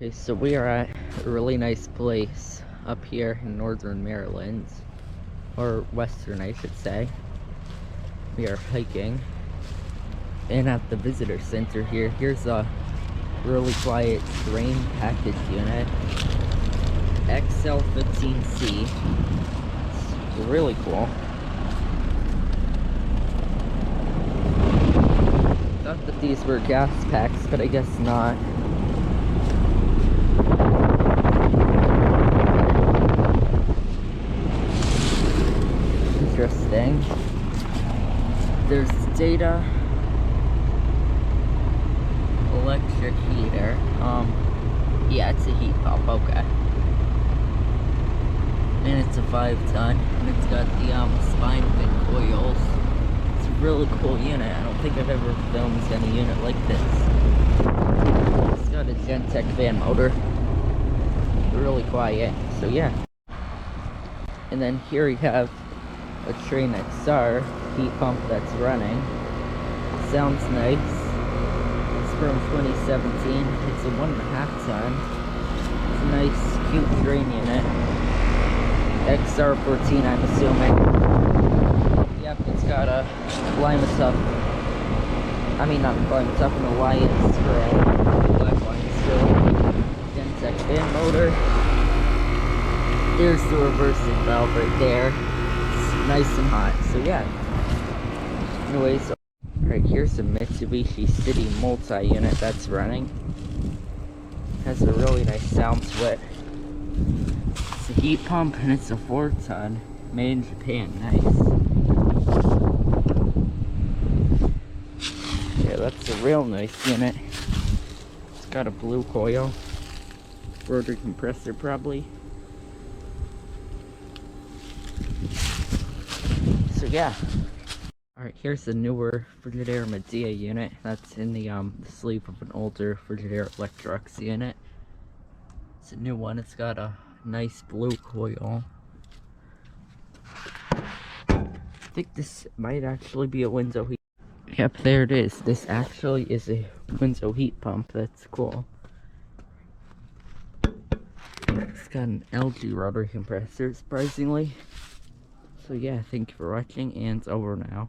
Okay, so we are at a really nice place up here in northern Maryland, or western I should say. We are hiking, and at the visitor center here, here's a really quiet Trane package unit, XL15C. It's really cool. Thought that these were gas packs, but I guess not. Interesting. There's data, electric heater. Yeah, it's a heat pump. Okay. And it's a 5-ton, and it's got the spine fin coils. It's a really cool unit. I don't think I've ever filmed any unit like this. It's got a Gentech fan motor. Really quiet. So yeah. And then here we have a Trane XR heat pump that's running. Sounds nice. It's from 2017. It's a 1.5 ton. It's a nice, cute Trane unit. XR14, I'm assuming. Yep, it's got a Lima Tuff. I mean, not Lima Tuff, an Alliance screw. Black line screw. Gentech fan motor. There's the reversing valve right there. Nice and hot. So yeah. Anyways, right here's a Mitsubishi City Multi unit that's running. Has a really nice sound to it. It's a heat pump and it's a 4-ton, made in Japan. Nice. Yeah, that's a real nice unit. It's got a blue coil, rotary compressor probably. So yeah. Alright, here's the newer Frigidaire Medea unit. That's in the sleeve of an older Frigidaire Electrolux unit. It's a new one. It's got a nice blue coil. I think this might actually be a window heat. Yep, there it is. This actually is a window heat pump. That's cool. It's got an LG rotary compressor, surprisingly. So yeah, thank you for watching, and it's over now.